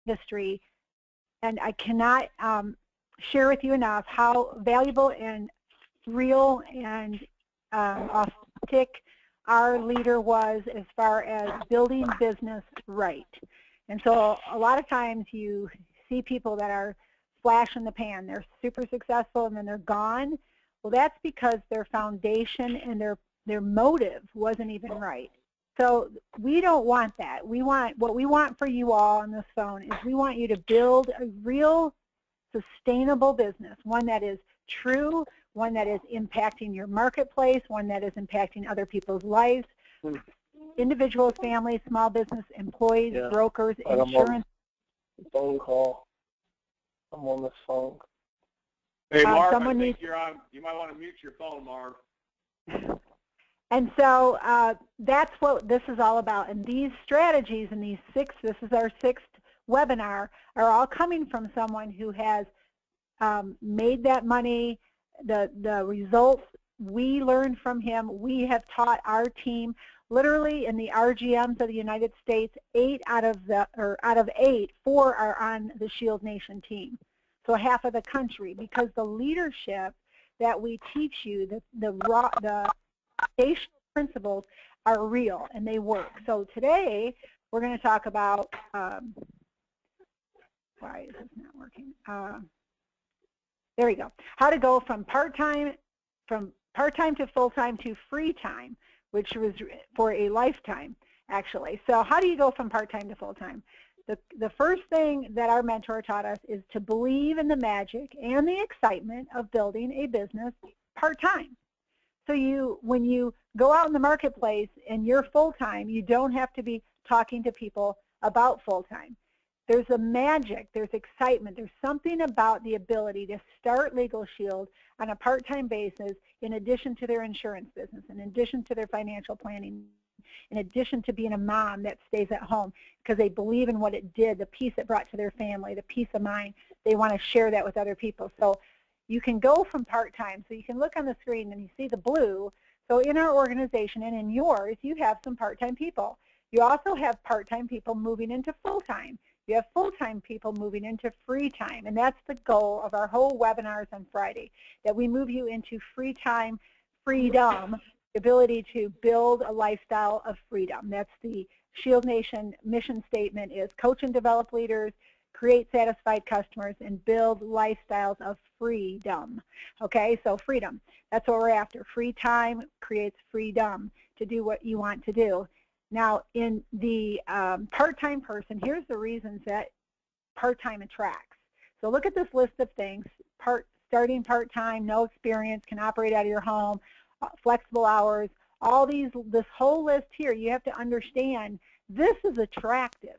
industry, and I cannot share with you enough how valuable and real and authentic our leader was as far as building business right. And so a lot of times you see people that are flash in the pan. They're super successful and then they're gone. Well, that's because their foundation and their motive wasn't even right. So we don't want that. What we want for you all on this phone is we want you to build a real sustainable business, one that is true, one that is impacting your marketplace, one that is impacting other people's lives, individuals, families, small business, employees, brokers, insurance. Phone call. I'm on this phone. Hey, Marv, I think you're on. You might want to mute your phone, Marv. And so that's what this is all about. And these strategies and these this is our 6th webinar, are all coming from someone who has made that money. The results we learned from him, we have taught our team. Literally in the RGMs of the United States, 8 out of 8, 4 are on the ShieldNation team. So half of the country, because the leadership that we teach you, the foundational principles are real and they work. So today we're going to talk about why is this not working? There we go. How to go from part-time to full-time to free time, which was for a lifetime, actually. So how do you go from part-time to full-time? The first thing that our mentor taught us is to believe in the magic and the excitement of building a business part-time. So when you go out in the marketplace and you're full-time, you don't have to be talking to people about full-time. There's a magic, there's excitement, there's something about the ability to start LegalShield on a part-time basis in addition to their insurance business, in addition to their financial planning, in addition to being a mom that stays at home because they believe in what it did, the peace it brought to their family, the peace of mind. They want to share that with other people. So you can go from part-time. So you can look on the screen and you see the blue. So in our organization and in yours, you have some part-time people. You also have part-time people moving into full-time. You have full-time people moving into free time, and that's the goal of our whole webinars on Friday, that we move you into free time, freedom, the ability to build a lifestyle of freedom. That's the ShieldNation mission statement, is coach and develop leaders, create satisfied customers, and build lifestyles of freedom. Okay, so freedom, that's what we're after. Free time creates freedom to do what you want to do. Now, in the part-time person, here's the reasons that part-time attracts. So look at this list of things. Starting part-time, no experience, can operate out of your home, flexible hours, this whole list here, you have to understand this is attractive.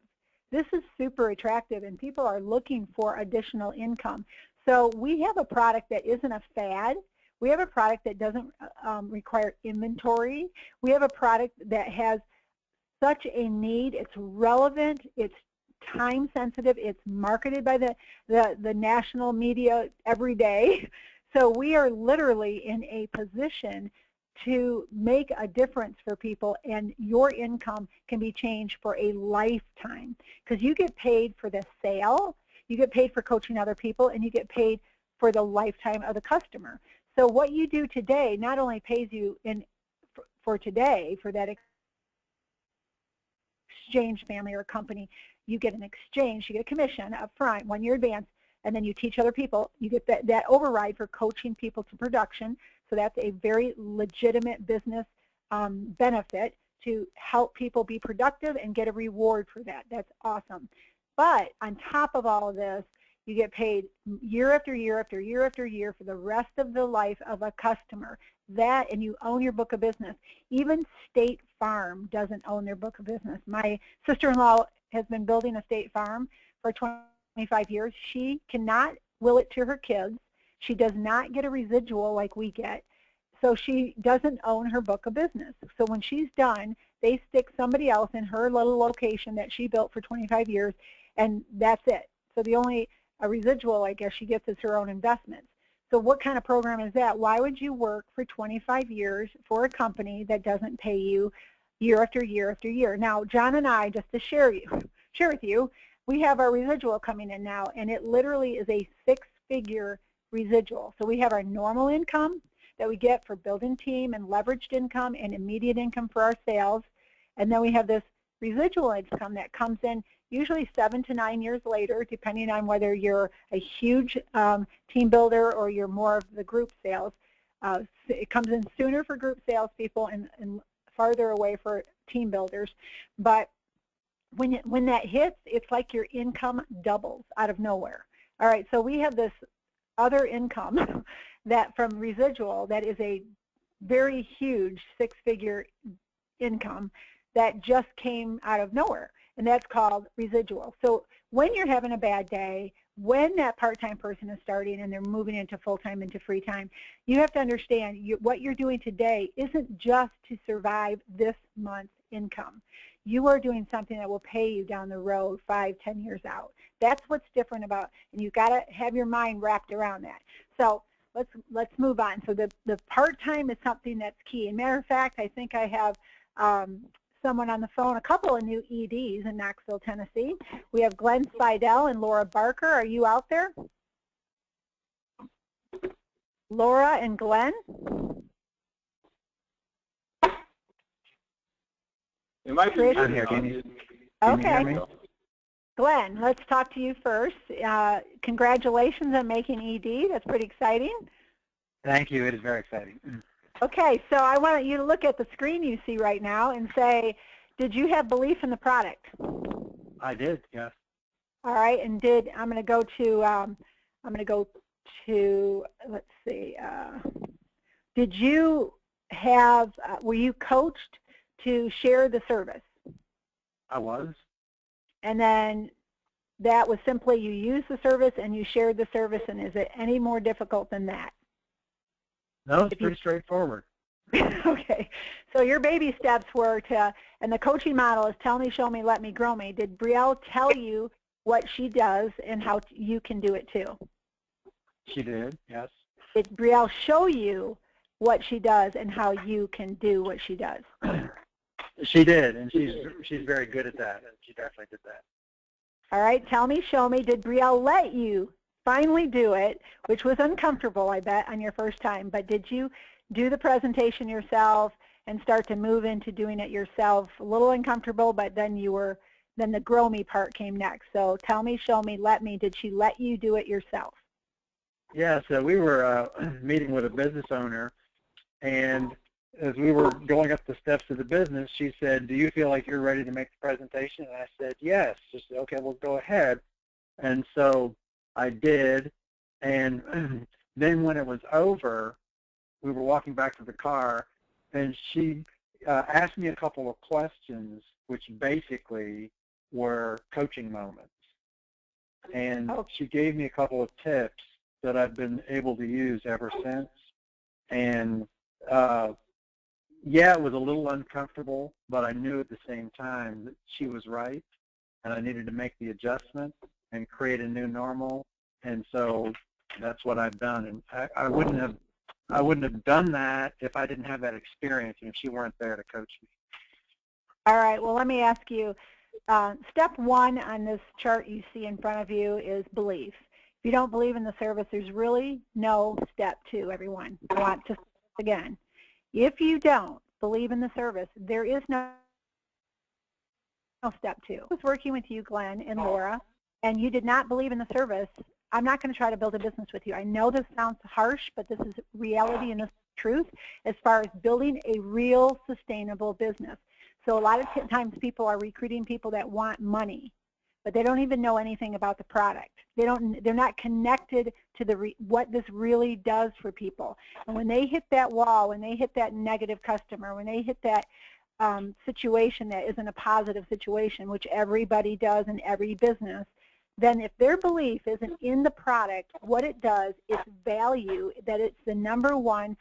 This is super attractive, and people are looking for additional income. So we have a product that isn't a fad. We have a product that doesn't require inventory. We have a product that has such a need. It's relevant, it's time sensitive, it's marketed by the national media every day. So we are literally in a position to make a difference for people, and your income can be changed for a lifetime because you get paid for the sale, you get paid for coaching other people, and you get paid for the lifetime of the customer. So what you do today not only pays you for today, for that exchange family or company, you get an exchange, you get a commission up front, 1 year advance, and then you teach other people. You get that override for coaching people to production. So that's a very legitimate business benefit to help people be productive and get a reward for that. That's awesome. But on top of all of this, you get paid year after year after year after year for the rest of the life of a customer. That, and you own your book of business. Even State Farm doesn't own their book of business. My sister-in-law has been building a State Farm for 25 years. She cannot will it to her kids. She does not get a residual like we get. So she doesn't own her book of business. So when she's done, they stick somebody else in her little location that she built for 25 years, and that's it. So the only residual, I guess, she gets is her own investments. So what kind of program is that? Why would you work for 25 years for a company that doesn't pay you year after year after year? Now, John and I, just to share with you, we have our residual coming in now, and it literally is a 6-figure residual. So we have our normal income that we get for building team and leveraged income and immediate income for our sales, and then we have this residual income that comes in usually 7 to 9 years later, depending on whether you're a huge team builder or you're more of the group sales. It comes in sooner for group salespeople and farther away for team builders. But when that hits, it's like your income doubles out of nowhere. All right, so we have this other income that from residual that is a very huge 6-figure income that just came out of nowhere, and that's called residual. So when you're having a bad day, when that part-time person is starting and they're moving into full-time, into free time, you have to understand what you're doing today isn't just to survive this month's income. You are doing something that will pay you down the road 5, 10 years out. That's what's different about, and you've got to have your mind wrapped around that. So let's move on. So the part-time is something that's key. As a matter of fact, I think I have someone on the phone, a couple of new EDs in Knoxville, Tennessee. We have Glenn Seidel and Laura Barker. Are you out there? Laura and Glenn? I'm here. Can you hear me? Glenn, let's talk to you first. Congratulations on making ED. That's pretty exciting. Thank you. It is very exciting. Okay, so I want you to look at the screen you see right now and say, did you have belief in the product? I did, yes. All right, and I'm going to go to, let's see, did you have, were you coached to share the service? I was. And then that was simply you used the service and you shared the service, and is it any more difficult than that? No, it's pretty straightforward. Okay, so your baby steps were to, and the coaching model is tell me, show me, let me, grow me. Did Brielle tell you what she does and how you can do it too? She did, yes. Did Brielle show you what she does and how you can do what she does? She did, and she's very good at that, and she definitely did that. All right, tell me, show me, did Brielle let you finally do it, which was uncomfortable, I bet, on your first time, but did you do the presentation yourself and start to move into doing it yourself? A little uncomfortable, but then then the grow me part came next. So tell me, show me, let me, did she let you do it yourself? Yeah, so we were meeting with a business owner, and as we were going up the steps of the business, she said, do you feel like you're ready to make the presentation? And I said, yes. She said, okay, well, go ahead. And so I did, and then when it was over, we were walking back to the car, and she asked me a couple of questions, which basically were coaching moments. And she gave me a couple of tips that I've been able to use ever since. And yeah, it was a little uncomfortable, but I knew at the same time that she was right, and I needed to make the adjustment and create a new normal. And so that's what I've done. And I wouldn't have done that if I didn't have that experience and if she weren't there to coach me. All right, well, let me ask you, step 1 on this chart you see in front of you is belief. If you don't believe in the service, there's really no step 2, everyone. I want to say this again. If you don't believe in the service, there is no step 2. I was working with you, Glenn and Laura, and you did not believe in the service. I'm not going to try to build a business with you. I know this sounds harsh, but this is reality and this is truth as far as building a real sustainable business. So a lot of times people are recruiting people that want money, but they don't even know anything about the product. They're not connected to what this really does for people. And when they hit that wall, when they hit that negative customer, when they hit that situation that isn't a positive situation, which everybody does in every business, then if their belief isn't in the product, what it does is value, that it's the #1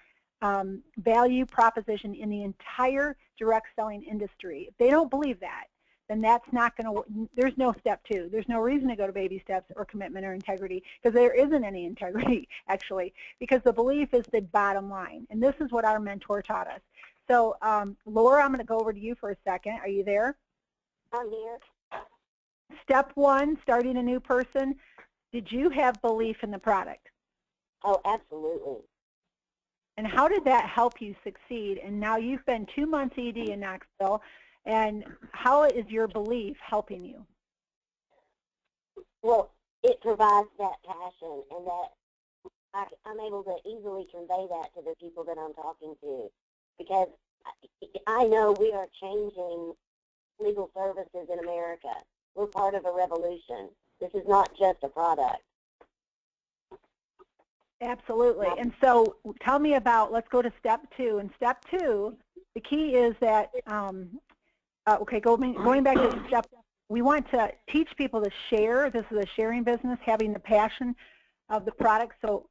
value proposition in the entire direct selling industry. If they don't believe that, then that's not going to, there's no step 2. There's no reason to go to baby steps or commitment or integrity, because there isn't any integrity, actually, because the belief is the bottom line. And this is what our mentor taught us. So, Laura, I'm going to go over to you for a second. Are you there? I'm here. step one, starting a new person, did you have belief in the product? Oh, absolutely. And how did that help you succeed? And now you've been 2 months ED in Knoxville, and how is your belief helping you? Well, it provides that passion, and that I'm able to easily convey that to the people that I'm talking to, because I know we are changing legal services in America. We're part of a revolution. This is not just a product. Absolutely. And so tell me about, let's go to step two. And step two, the key is that, going back to step, we want to teach people to share. This is a sharing business, having the passion of the product. So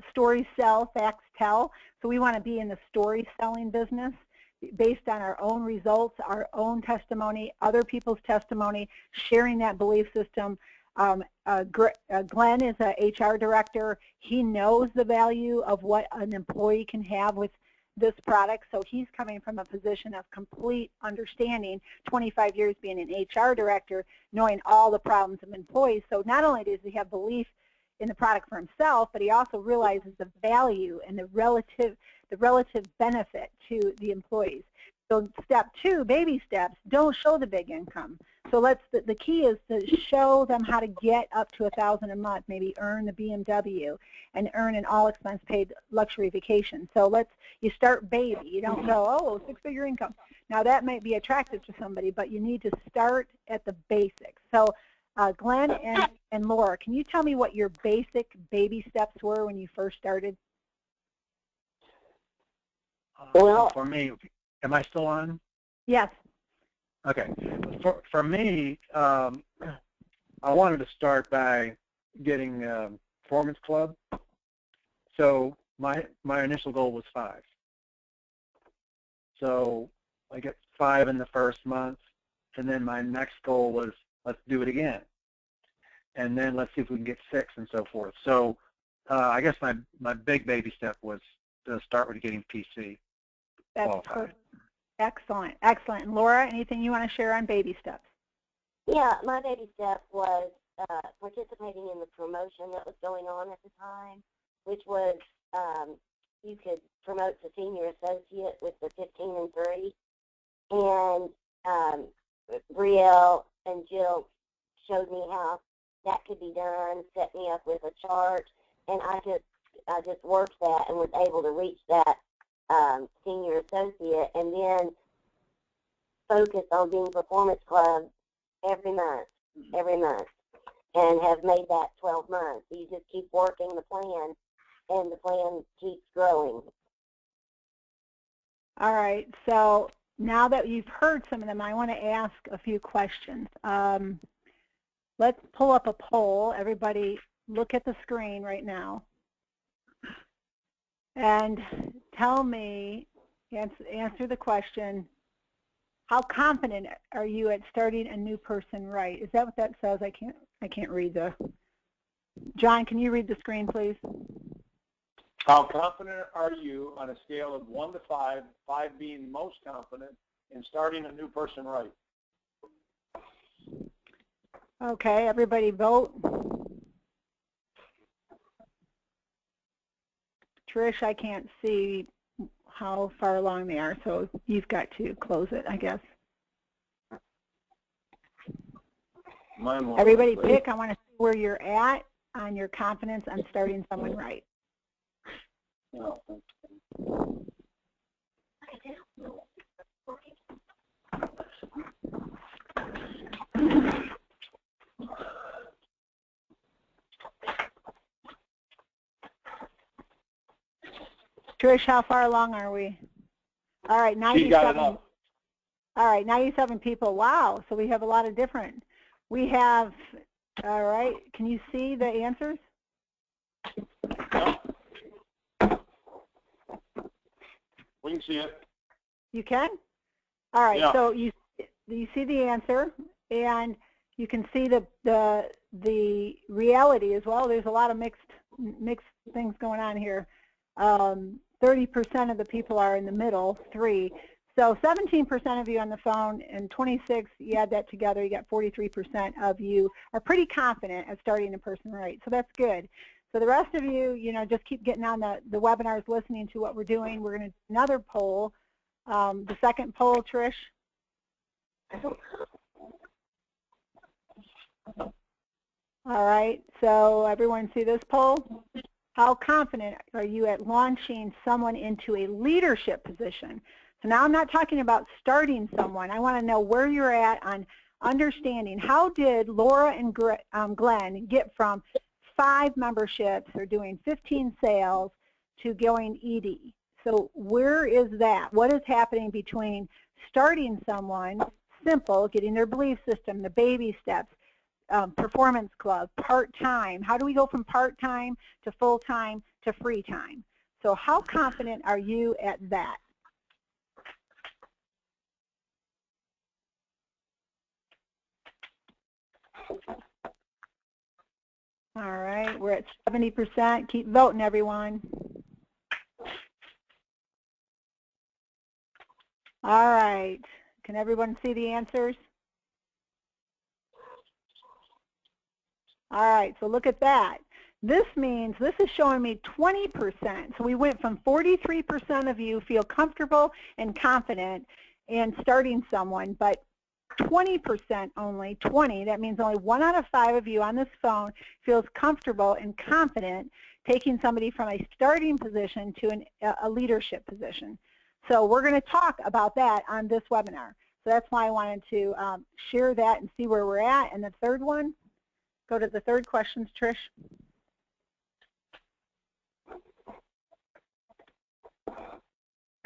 stories sell, facts tell. So we want to be in the story selling business based on our own results, our own testimony, other people's testimony, sharing that belief system. Glenn is a HR director. He knows the value of what an employee can have with this product, so he's coming from a position of complete understanding, 25 years being an HR director, knowing all the problems of employees. So not only does he have belief in the product for himself, but he also realizes the value and the relative benefit to the employees. So step two, baby steps, don't show the big income. So the key is to show them how to get up to $1,000 a month, maybe earn the BMW and earn an all expense paid luxury vacation. So you start baby. You don't go, oh, 6-figure income. Now that might be attractive to somebody, but you need to start at the basics. So Glenn and Laura, can you tell me what your basic baby steps were when you first started? Well, for me, am I still on? Yes. Okay. For me, I wanted to start by getting Performance Club. So my initial goal was 5. So I get 5 in the first month, and then my next goal was, let's do it again. And then let's see if we can get 6 and so forth. So I guess my big baby step was to start with getting PC. That's perfect. Excellent, excellent. And Laura, anything you want to share on baby steps? Yeah, my baby step was participating in the promotion that was going on at the time, which was you could promote to senior associate with the 15 and 3. And Brielle and Jill showed me how that could be done, set me up with a chart, and I just worked that and was able to reach that senior associate, and then focus on being Performance Club every month, and have made that 12 months. So you just keep working the plan, and the plan keeps growing. All right, so now that you've heard some of them, I want to ask a few questions. Let's pull up a poll. Everybody look at the screen right now and tell me, answer the question, how confident are you at starting a new person right? Is that what that says? I can't read the. John, can you read the screen, please? How confident are you on a scale of 1 to 5, 5 being most confident in starting a new person right? Okay, everybody vote. Trish, I can't see how far along they are, so you've got to close it, I guess. Everybody pick. I want to see where you're at on your confidence on starting someone right. Trish, how far along are we? All right, 97. All right, 97 people. Wow, so we have a lot of different. We have, all right, can you see the answers? Yeah. We can see it. You can? All right, yeah. So you see the answer, and you can see the reality as well. There's a lot of mixed things going on here. 30% of the people are in the middle, 3. So 17% of you on the phone and 26, you add that together, you got 43% of you are pretty confident at starting a person right. So that's good. So the rest of you, just keep getting on the webinars, listening to what we're doing. We're going to do another poll. The second poll, Trish. All right, so everyone see this poll? How confident are you at launching someone into a leadership position? So now I'm not talking about starting someone. I want to know where you're at on understanding. How did Laura and Glenn get from 5 memberships or doing 15 sales to going ED? So where is that? What is happening between starting someone, simple, getting their belief system, the baby steps, performance club, part-time? How do we go from part-time to full-time to free time? So how confident are you at that? All right, we're at 70%. Keep voting, everyone. All right, can everyone see the answers? All right, so look at that. This means this is showing me 20%. So we went from 43% of you feel comfortable and confident in starting someone, but 20% only, 20, that means only 1 out of 5 of you on this phone feels comfortable and confident taking somebody from a starting position to a leadership position. So we're going to talk about that on this webinar. So that's why I wanted to share that and see where we're at. And the third one, go to the third questions, Trish.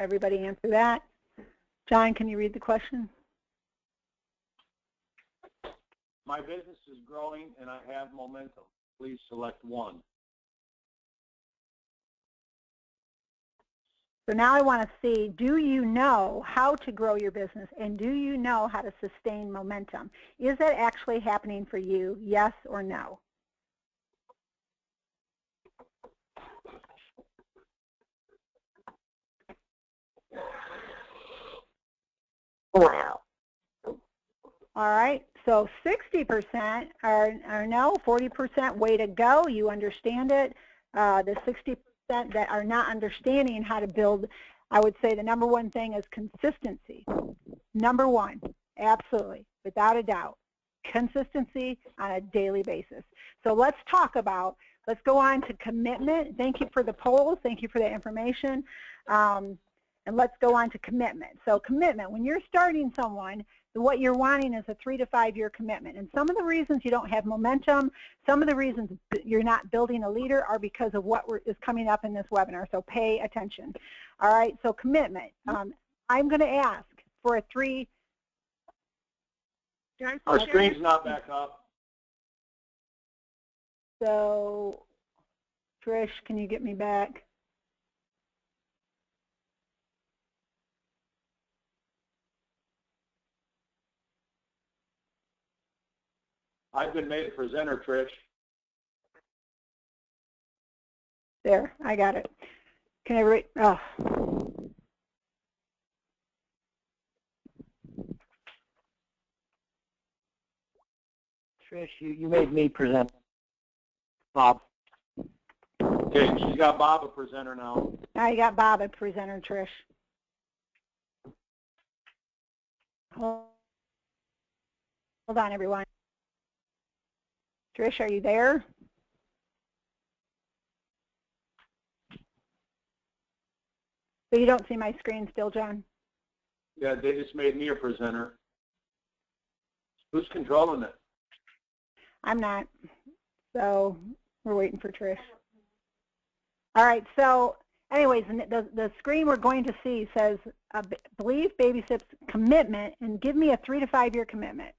Everybody answer that. John, can you read the question? My business is growing and I have momentum. Please select 1. So now I want to see, do you know how to grow your business and do you know how to sustain momentum? Is that actually happening for you, yes or no? Wow. All right, so 60% are no, 40% way to go, you understand it. The 60% that are not understanding how to build, I would say the number one thing is consistency. Number one, absolutely, without a doubt, consistency on a daily basis. So let's talk about, let's go on to commitment. Thank you for the polls, thank you for the information. And let's go on to commitment. So commitment, when you're starting someone, what you're wanting is a 3 to 5 year commitment. And some of the reasons you don't have momentum, some of the reasons you're not building a leader are because of what is coming up in this webinar. So pay attention. All right, so commitment. I'm going to ask for a 3. Our screen's not back up. So, Trish, can you get me back? I've been made a presenter, Trish. There, I got it. Can I read? Oh. Trish, you made me present. Bob. Okay, she's got Bob a presenter now. I got Bob a presenter, Trish. Hold on, everyone. Trish, are you there? So you don't see my screen still, John? Yeah, they just made me a presenter. Who's controlling it? I'm not. So we're waiting for Trish. All right, so anyways, the screen we're going to see says, believe baby steps commitment and give me a 3 to 5 year commitment.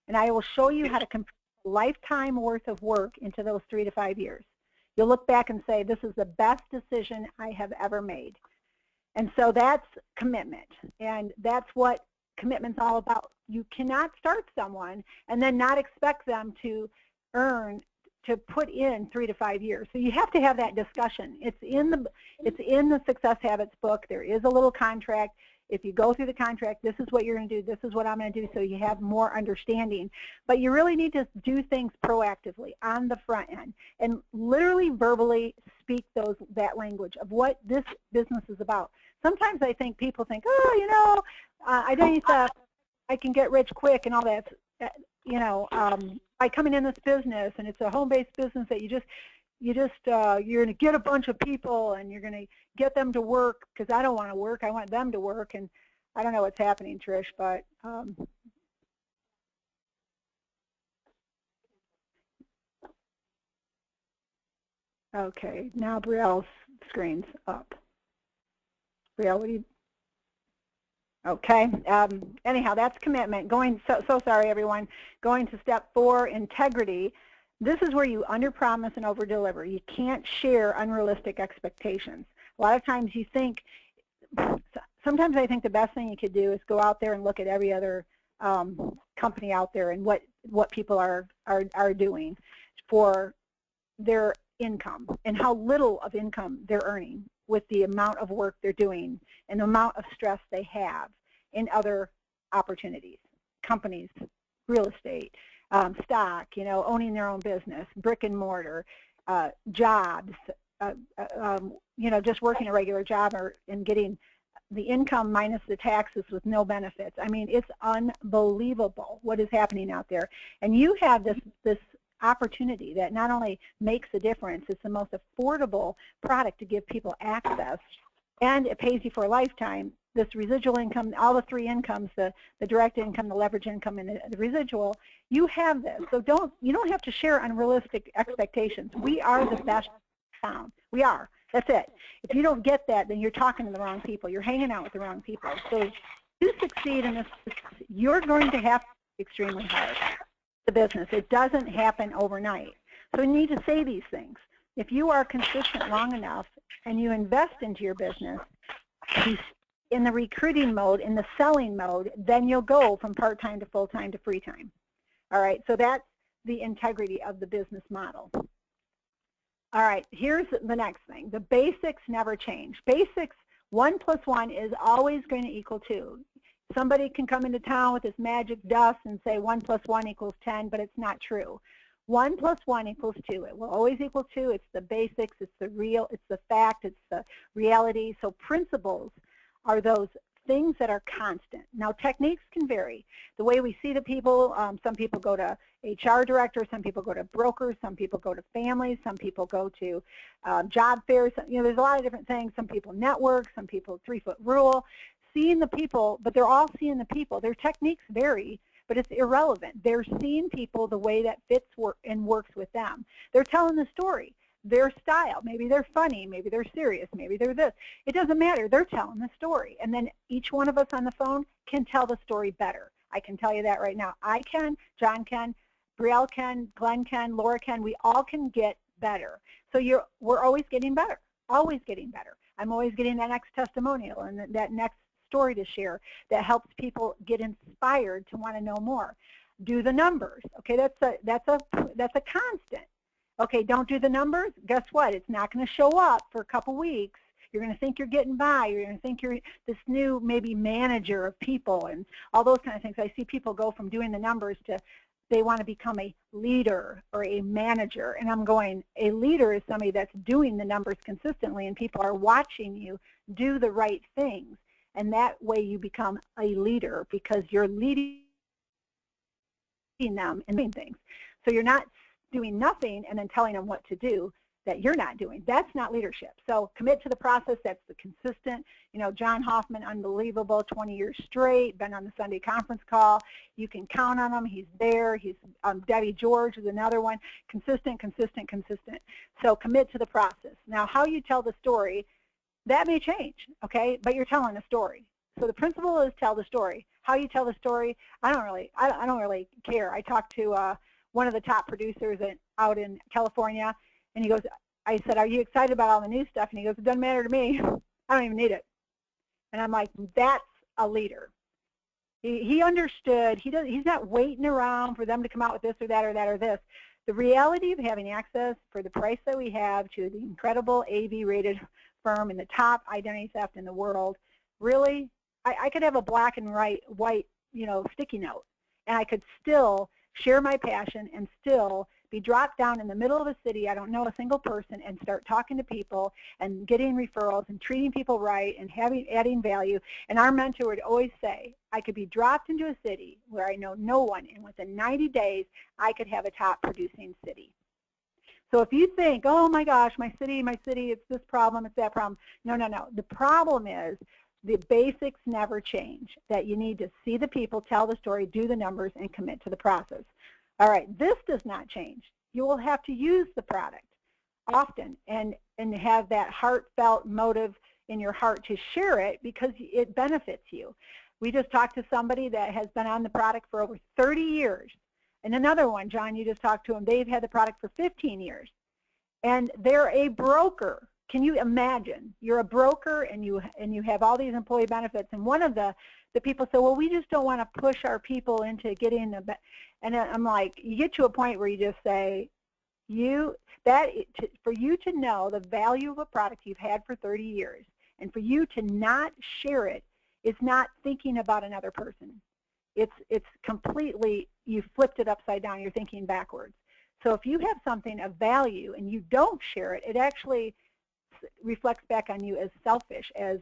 And I will show you how to compare a lifetime worth of work into those 3 to 5 years. You'll look back and say, this is the best decision I have ever made. And so that's commitment. And that's what commitment's all about. You cannot start someone and then not expect them to put in 3 to 5 years. So you have to have that discussion. It's in the Success Habits book. There is a little contract. If you go through the contract, this is what you're going to do, this is what I'm going to do, so you have more understanding. But you really need to do things proactively on the front end and literally verbally speak that language of what this business is about. Sometimes I think people think, oh, you know, I can get rich quick and all that, you know, by coming in this business, and it's a home-based business that you're going to get a bunch of people and you're going to get them to work, because I don't want to work, I want them to work. And I don't know what's happening, Trish, but okay, now Brielle's screen's up. Brielle, what do you? Okay. Anyhow, that's commitment. So sorry, everyone. Going to step 4, integrity. This is where you underpromise and overdeliver. You can't share unrealistic expectations. A lot of times you think, sometimes I think the best thing you could do is go out there and look at every other company out there and what people are doing for their income and how little of income they're earning with the amount of work they're doing and the amount of stress they have in other opportunities, companies, real estate, stock, you know, owning their own business, brick and mortar, jobs, you know, just working a regular job and getting the income minus the taxes with no benefits. I mean, it's unbelievable what is happening out there. And you have this opportunity that not only makes a difference, it's the most affordable product to give people access, and it pays you for a lifetime. This residual income, all the 3 incomes, the direct income, the leverage income, and the residual, you have this. So you don't have to share unrealistic expectations. We are the best found. We are. That's it. If you don't get that, then you're talking to the wrong people. You're hanging out with the wrong people. So to succeed in this, you're going to have to be extremely hard. The business. It doesn't happen overnight. So you need to say these things. If you are consistent long enough and you invest into your business, in the recruiting mode, in the selling mode, then you'll go from part-time to full-time to free time. All right, so that's the integrity of the business model. All right, here's the next thing. The basics never change. Basics, 1 + 1 is always going to equal 2. Somebody can come into town with this magic dust and say 1 + 1 = 10, but it's not true. 1 + 1 = 2. It will always equal 2. It's the basics. It's the real. It's the fact. It's the reality. So principles are those things that are constant. Now, techniques can vary. The way we see the people, some people go to HR directors, some people go to brokers, some people go to families, some people go to job fairs. You know, there's a lot of different things. Some people network, some people 3-foot rule. Seeing the people, but they're all seeing the people. Their techniques vary, but it's irrelevant. They're seeing people the way that fits and works with them. They're telling the story, their style. Maybe they're funny, maybe they're serious, maybe they're this. It doesn't matter. They're telling the story. And then each one of us on the phone can tell the story better. I can tell you that right now. I can, John can, Brielle can, Glenn can, Laura can. We all can get better. So we're always getting better, always getting better. I'm always getting that next testimonial and that next story to share that helps people get inspired to want to know more. Do the numbers. Okay, that's a constant. Okay, don't do the numbers. Guess what? It's not going to show up for a couple weeks. You're going to think you're getting by. You're going to think you're this new maybe manager of people and all those kind of things. I see people go from doing the numbers to they want to become a leader or a manager. And I'm going, a leader is somebody that's doing the numbers consistently and people are watching you do the right things. And that way you become a leader because you're leading them and doing things. So you're not doing nothing and then telling them what to do that you're not doing. That's not leadership. So commit to the process. That's the consistent. You know, John Hoffman, unbelievable, 20 years straight, been on the Sunday conference call. You can count on him. He's there. He's Debbie George is another one. Consistent, consistent, consistent. So commit to the process. Now, how you tell the story, that may change, okay? But you're telling a story. So the principle is tell the story. How you tell the story, I don't really care. I talked to one of the top producers out in California, and he goes, I said, are you excited about all the new stuff? And he goes, it doesn't matter to me. I don't even need it. And I'm like, that's a leader. He understood. He's not waiting around for them to come out with this or that or that or this. The reality of having access for the price that we have to the incredible AV-rated firm and the top identity theft in the world, really, I could have a black and white, sticky note, and I could still share my passion and still be dropped down in the middle of a city, I don't know a single person, and start talking to people and getting referrals and treating people right and adding value. And our mentor would always say, I could be dropped into a city where I know no one, and within 90 days, I could have a top producing city. So if you think, oh my gosh, my city, it's this problem, it's that problem. No, no, no. The problem is the basics never change, that you need to see the people, tell the story, do the numbers, and commit to the process. All right, this does not change. You will have to use the product often and have that heartfelt motive in your heart to share it because it benefits you. We just talked to somebody that has been on the product for over 30 years. And another one, John, you just talked to them, they've had the product for 15 years. And they're a broker. Can you imagine? You're a broker and you have all these employee benefits, and one of the people say, well, we just don't want to push our people into getting the, and I'm like, you get to a point where you just say, for you to know the value of a product you've had for 30 years, and for you to not share it, is not thinking about another person. It's completely, you flipped it upside down, you're thinking backwards. So if you have something of value and you don't share it, it actually reflects back on you as selfish, as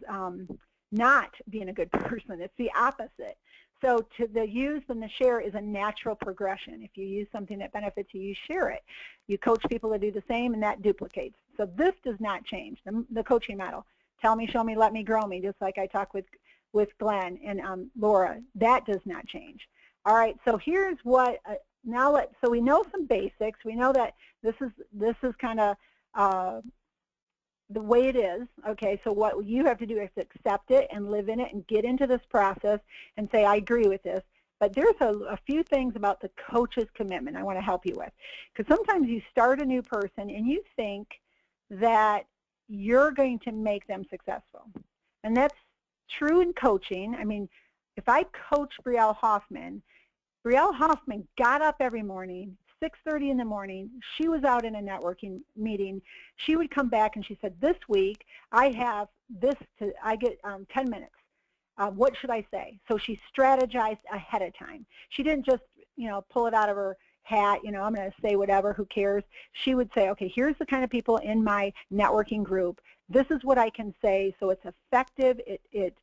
not being a good person. It's the opposite. So the use and the share is a natural progression. If you use something that benefits you, you share it. You coach people to do the same, and that duplicates. So this does not change, the coaching model. Tell me, show me, let me, grow me, just like I talk with Glenn and Laura. That does not change. All right, so here's what, so we know some basics. We know that this is kind of the way it is. Okay, so what you have to do is accept it and live in it and get into this process and say, I agree with this. But there's a few things about the coach's commitment I want to help you with. Because sometimes you start a new person and you think that you're going to make them successful. And that's true in coaching. I mean, if I coach Brielle Hoffman got up every morning, 6:30 in the morning, she was out in a networking meeting. She would come back and she said, this week I have this, I get 10 minutes. What should I say? So she strategized ahead of time. She didn't just, pull it out of her hat, I'm going to say whatever, who cares? She would say, okay, here's the kind of people in my networking group. This is what I can say, so it's effective. It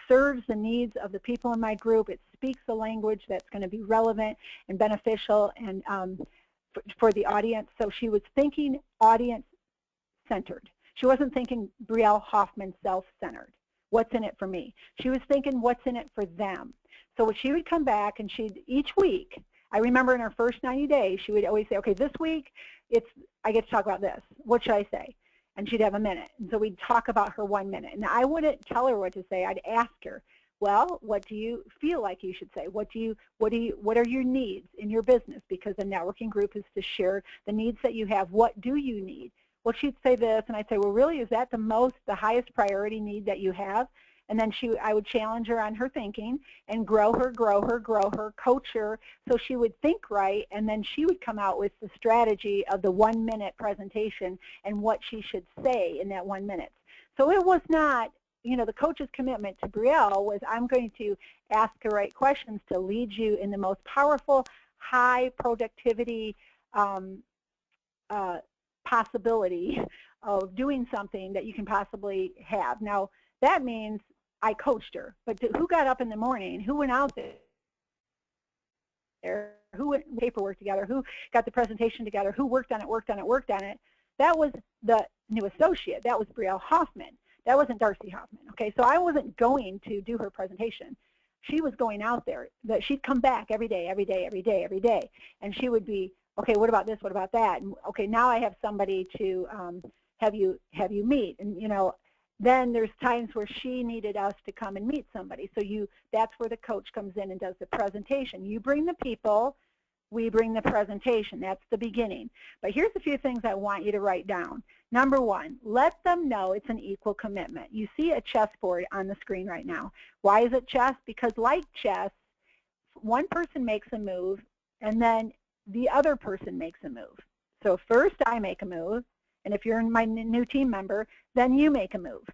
serves the needs of the people in my group. It speaks the language that's going to be relevant and beneficial and for the audience. So she was thinking audience-centered. She wasn't thinking Brielle Hoffman self-centered. What's in it for me? She was thinking what's in it for them. So she would come back and each week, I remember in her first 90 days, she would always say, okay, this week I get to talk about this. What should I say? And she'd have a minute. And so we'd talk about her 1 minute. And I wouldn't tell her what to say. I'd ask her, well, what do you feel like you should say? What are your needs in your business? Because a networking group is to share the needs that you have. What do you need? Well, she'd say this, and I'd say, well, really, is that the highest priority need that you have? And then I would challenge her on her thinking and grow her, coach her, so she would think right, and then she would come out with the strategy of the 1 minute presentation and what she should say in that 1 minute. So it was not, the coach's commitment to Brielle was, I'm going to ask the right questions to lead you in the most powerful, high productivity possibility of doing something that you can possibly have. Now, that means I coached her, but who got up in the morning? Who went out there? Who went paperwork together? Who got the presentation together? Who worked on it? That was the new associate. That was Brielle Hoffman. That wasn't Darcy Hoffman. Okay, so I wasn't going to do her presentation. She was going out there. That she'd come back every day, and she would be, okay, what about this? What about that? And okay, now I have somebody to have you meet, and then there's times where she needed us to come and meet somebody. So that's where the coach comes in and does the presentation. You bring the people, we bring the presentation. That's the beginning. But here's a few things I want you to write down. Number one, let them know it's an equal commitment. You see a chessboard on the screen right now. Why is it chess? Because like chess, one person makes a move, and then the other person makes a move. So first I make a move, and if you're my new team member, then you make a move.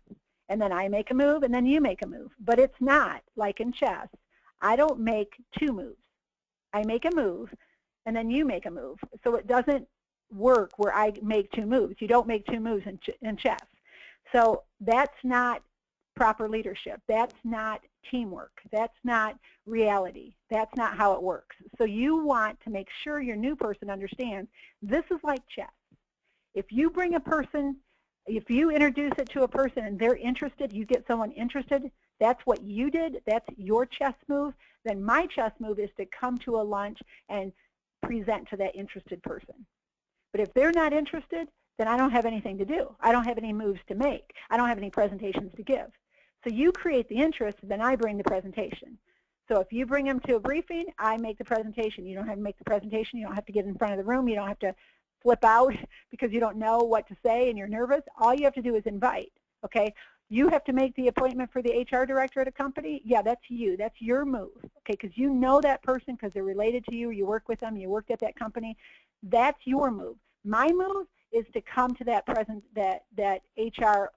and then I make a move, and then you make a move. But it's not like in chess. I don't make two moves. I make a move, and then you make a move. So it doesn't work where I make two moves. You don't make two moves in chess. So that's not proper leadership. That's not teamwork. That's not reality. That's not how it works. So you want to make sure your new person understands this is like chess. If you bring a person, if you introduce it to a person and they're interested, you get someone interested, that's what you did, that's your chess move. Then my chess move is to come to a lunch and present to that interested person. But if they're not interested, then I don't have anything to do. I don't have any moves to make. I don't have any presentations to give. So you create the interest, then I bring the presentation. So if you bring them to a briefing, I make the presentation. You don't have to make the presentation. You don't have to get in front of the room. You don't have to flip out because you don't know what to say and you're nervous. All you have to do is invite, okay? You have to make the appointment for the HR director at a company. Yeah, that's you. That's your move, okay? Because you know that person because they're related to you. You work with them. You worked at that company. That's your move. My move is to come to that HR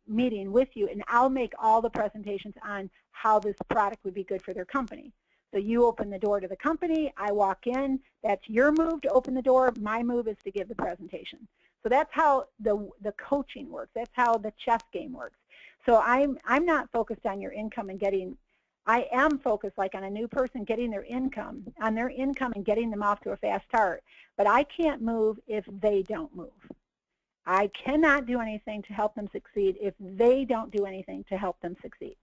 meeting with you, and I'll make all the presentations on how this product would be good for their company. So you open the door to the company, I walk in, that's your move to open the door, my move is to give the presentation. So that's how the coaching works, that's how the chess game works. So I'm not focused on your income and getting, I am focused like on a new person getting their income, on their income and getting them off to a fast start. But I can't move if they don't move. I cannot do anything to help them succeed if they don't do anything to help them succeed.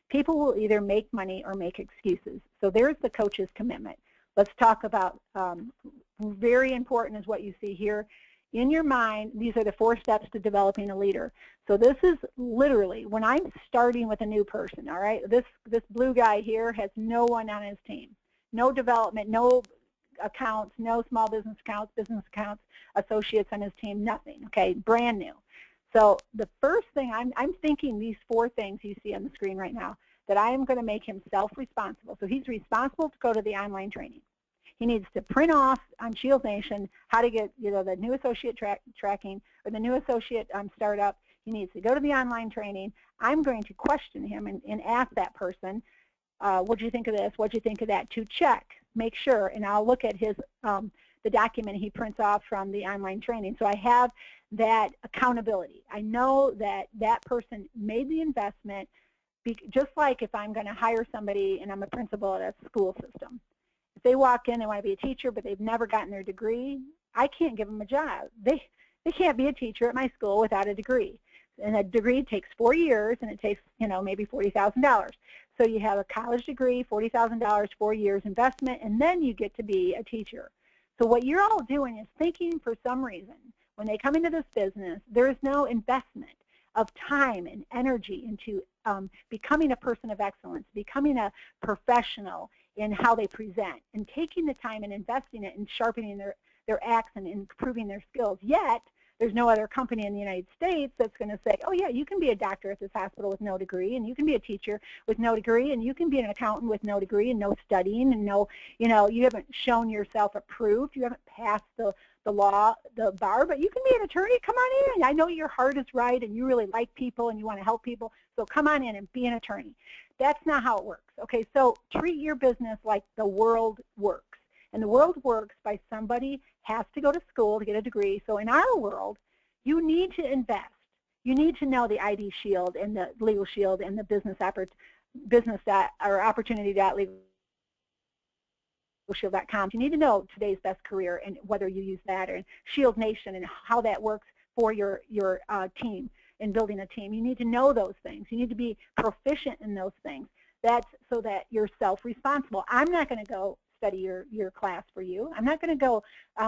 People will either make money or make excuses. So there's the coach's commitment. Let's talk about, very important is what you see here. In your mind, these are the 4 steps to developing a leader. So this is literally when I'm starting with a new person, all right? This blue guy here has no one on his team. No development, no accounts, no small business accounts, associates on his team, nothing, okay, brand new. So the first thing, I'm thinking these 4 things you see on the screen right now, that I am going to make him self-responsible. So he's responsible to go to the online training. He needs to print off on ShieldNation how to get, the new associate tracking or the new associate startup. He needs to go to the online training. I'm going to question him and ask that person, what do you think of this? What do you think of that? To check, make sure, and I'll look at his the document he prints off from the online training. So I have that accountability. I know that that person made the investment, just like if I'm going to hire somebody and I'm a principal at a school system. If they walk in, they want to be a teacher, but they've never gotten their degree, I can't give them a job. They can't be a teacher at my school without a degree. And a degree takes 4 years, and it takes, maybe $40,000. So you have a college degree, $40,000, 4 years investment, and then you get to be a teacher. So what you're all doing is thinking for some reason, when they come into this business, there is no investment of time and energy into becoming a person of excellence, becoming a professional in how they present, and taking the time and investing it and sharpening their acts and improving their skills. Yet, there's no other company in the United States that's going to say, oh yeah, you can be a doctor at this hospital with no degree, and you can be a teacher with no degree, and you can be an accountant with no degree and no studying, and no, you haven't shown yourself approved, you haven't passed the law, the bar, but you can be an attorney. Come on in. I know your heart is right and you really like people and you want to help people, so come on in and be an attorney. That's not how it works. Okay, so treat your business like the world works. And the world works by somebody has to go to school to get a degree. So in our world, you need to invest. You need to know the ID Shield and the LegalShield and the opportunity.legalshield.com. You need to know today's best career and whether you use that, or ShieldNation and how that works for your team in building a team. You need to know those things. You need to be proficient in those things. That's so that you're self-responsible. I'm not going to go study your class for you. I'm not going to go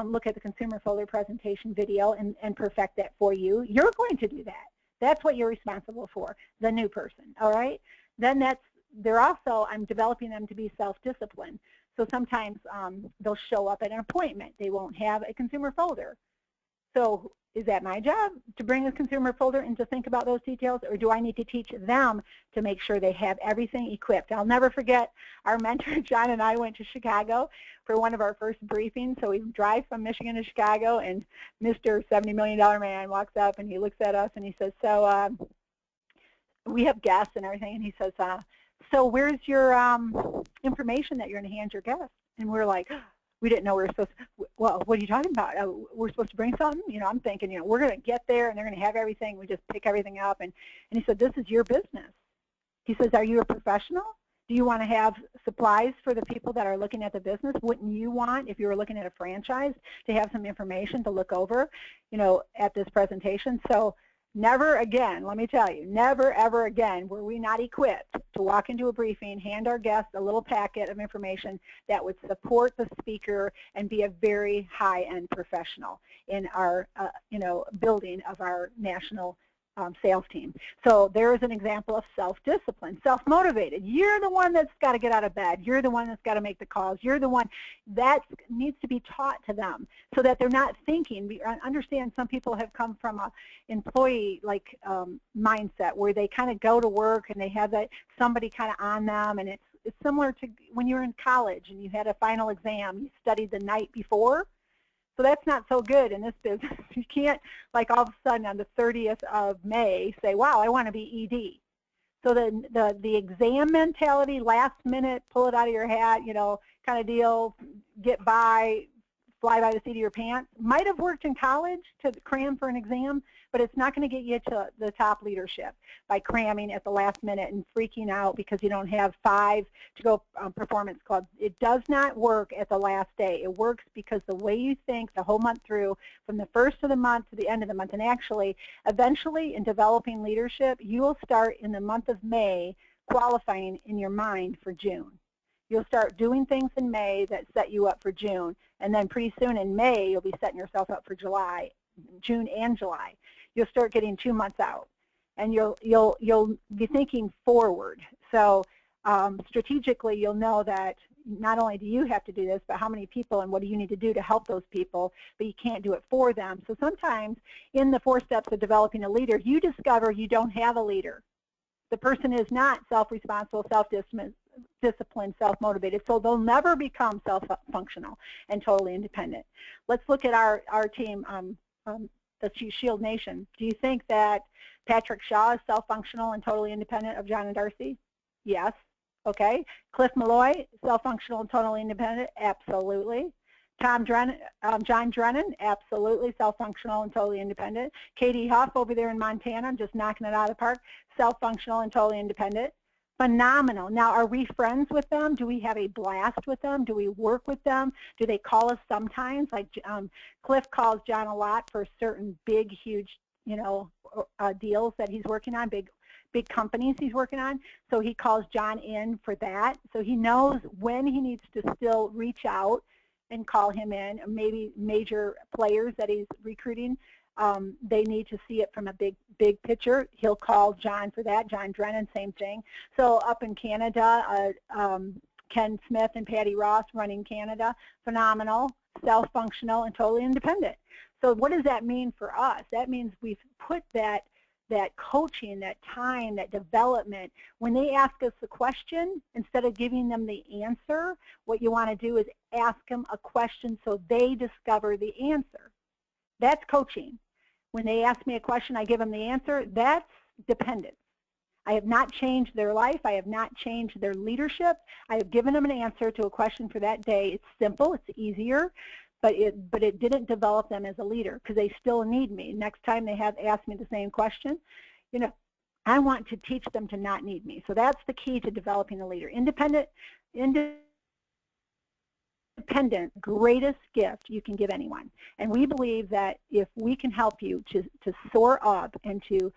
look at the consumer folder presentation video and perfect that for you. You're going to do that. That's what you're responsible for, the new person, all right? Then I'm developing them to be self-disciplined. So sometimes they'll show up at an appointment. They won't have a consumer folder. So is that my job to bring a consumer folder and to think about those details, or do I need to teach them to make sure they have everything equipped? I'll never forget our mentor, John, and I went to Chicago for one of our first briefings. So we drive from Michigan to Chicago, and Mr. $70 million man walks up and he looks at us and he says, so we have guests and everything, and he says, so where's your information that you're going to hand your guests? And we're like, we didn't know we were supposed to, well, what are you talking about? We're supposed to bring something? You know, I'm thinking, you know, we're going to get there and they're going to have everything. We just pick everything up. And he said, this is your business. He says, are you a professional? Do you want to have supplies for the people that are looking at the business? Wouldn't you want, if you were looking at a franchise, to have some information to look over, you know, at this presentation? So never again, let me tell you, never, ever again were we not equipped to walk into a briefing, hand our guests a little packet of information that would support the speaker and be a very high-end professional in our, you know, building of our national sales team. So there is an example of self-discipline, self-motivated. You're the one that's got to get out of bed. You're the one that's got to make the calls. You're the one that needs to be taught to them so that they're not thinking. Understand some people have come from a employee-like mindset where they kind of go to work and they have that somebody kind of on them, and it's similar to when you were in college and you had a final exam. You studied the night before. So that's not so good in this business. You can't, like, all of a sudden on the 30th of May say, wow, I want to be ED. So the exam mentality, last minute, pull it out of your hat, you know, kind of deal, get by, fly by the seat of your pants, might have worked in college to cram for an exam, but it's not going to get you to the top leadership by cramming at the last minute and freaking out because you don't have 5 to go performance club. It does not work at the last day. It works because the way you think the whole month through, from the first of the month to the end of the month, and actually, eventually in developing leadership, you will start in the month of May qualifying in your mind for June. You'll start doing things in May that set you up for June, and then pretty soon in May, you'll be setting yourself up for July, June and July. You'll start getting 2 months out, and you'll be thinking forward. So strategically, you'll know that not only do you have to do this, but how many people and what do you need to do to help those people, but you can't do it for them. So sometimes in the 4 steps of developing a leader, you discover you don't have a leader. The person is not self-responsible, self-disciplined, self-motivated, so they'll never become self-functional and totally independent. Let's look at our team, the ShieldNation. Do you think that Patrick Shaw is self-functional and totally independent of John and Darcy? Yes. Okay. Cliff Malloy, self-functional and totally independent? Absolutely. John Drennan, absolutely self-functional and totally independent. Katie Huff over there in Montana, just knocking it out of the park, self-functional and totally independent. Phenomenal. Now, are we friends with them? Do we have a blast with them? Do we work with them? Do they call us sometimes? Like Cliff calls John a lot for certain big, huge, you know, deals that he's working on, big companies he's working on. So he calls John in for that. So he knows when he needs to still reach out and call him in, or maybe major players that he's recruiting. They need to see it from a big picture. He'll call John for that. John Drennan, same thing. So up in Canada, Ken Smith and Patty Ross running Canada, phenomenal, self-functional, and totally independent. So what does that mean for us? That means we've put that coaching, that time, that development. When they ask us a question, instead of giving them the answer, what you want to do is ask them a question so they discover the answer. That's coaching. When they ask me a question, I give them the answer. That's dependence. I have not changed their life. I have not changed their leadership. I have given them an answer to a question for that day. It's simple. It's easier. But it didn't develop them as a leader because they still need me. Next time they have asked me the same question, you know, I want to teach them to not need me. So that's the key to developing a leader. Independent, greatest gift you can give anyone. And we believe that if we can help you to soar up and to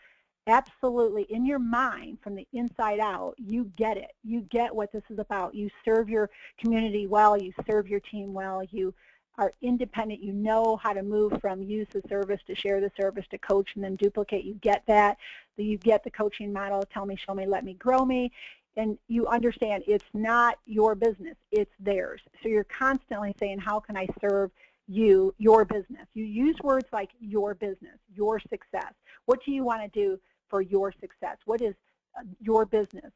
absolutely, in your mind, from the inside out, you get it. You get what this is about. You serve your community well. You serve your team well. You are independent. You know how to move from use the service to share the service to coach and then duplicate. You get that. You get the coaching model, tell me, show me, let me, grow me. And you understand it's not your business, it's theirs. So you're constantly saying, how can I serve you, your business? You use words like your business, your success. What do you want to do for your success? What is your business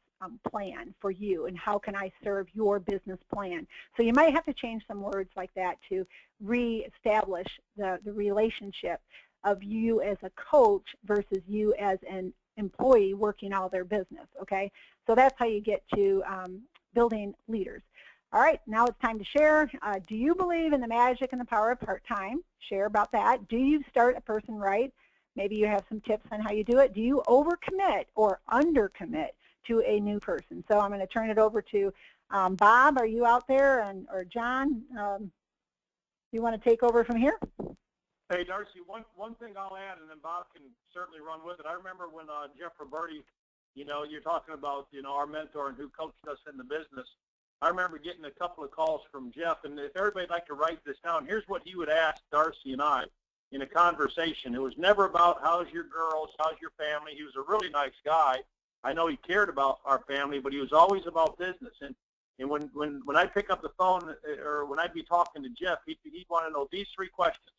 plan for you, and how can I serve your business plan? So you might have to change some words like that to reestablish the relationship of you as a coach versus you as an employee working out of their business, okay? So that's how you get to building leaders. All right, now it's time to share. Do you believe in the magic and the power of part-time? Share about that. Do you start a person right? Maybe you have some tips on how you do it. Do you overcommit or undercommit to a new person? So I'm going to turn it over to Bob. Are you out there? Or John, you want to take over from here? Hey, Darcy, one thing I'll add, and then Bob can certainly run with it. I remember when Jeff Roberti, you're talking about, our mentor and who coached us in the business. I remember getting a couple of calls from Jeff, and if everybody'd like to write this down, here's what he would ask Darcy and I in a conversation. It was never about how's your girls, how's your family. He was a really nice guy. I know he cared about our family, but he was always about business. And when I pick up the phone or when I'd be talking to Jeff, he'd want to know these three questions.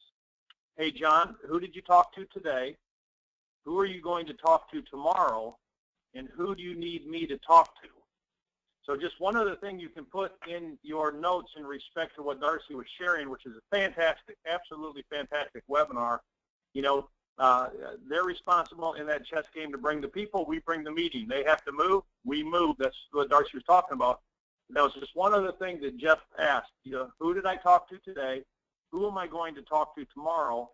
Hey, John, who did you talk to today? Who are you going to talk to tomorrow? And who do you need me to talk to? So just one other thing you can put in your notes in respect to what Darcy was sharing, which is a fantastic, absolutely fantastic webinar. They're responsible in that chess game to bring the people. We bring the meeting. They have to move. We move. That's what Darcy was talking about. That was just one other thing that Jeff asked. Who did I talk to today? Who am I going to talk to tomorrow?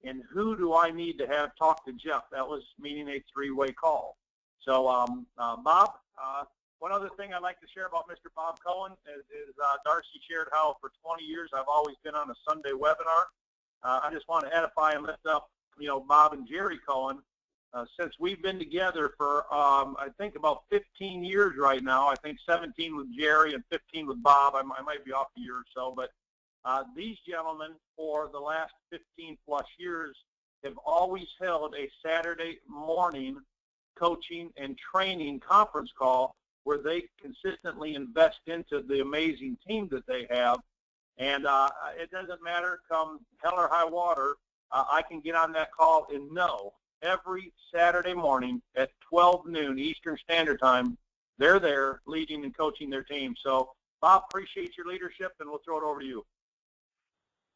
And who do I need to have talk to Jeff? That was meaning a three-way call. So, Bob, one other thing I'd like to share about Mr. Bob Cohen is Darcy shared how for 20 years I've always been on a Sunday webinar. I just want to edify and lift up, Bob and Jerry Cohen. Since we've been together for, I think, about 15 years right now. I think 17 with Jerry and 15 with Bob. I might be off a year or so, but these gentlemen, for the last 15-plus years, have always held a Saturday morning coaching and training conference call where they consistently invest into the amazing team that they have. And it doesn't matter, come hell or high water, I can get on that call and know every Saturday morning at 12 noon Eastern Standard Time, they're there leading and coaching their team. So, Bob, appreciate your leadership, and we'll throw it over to you.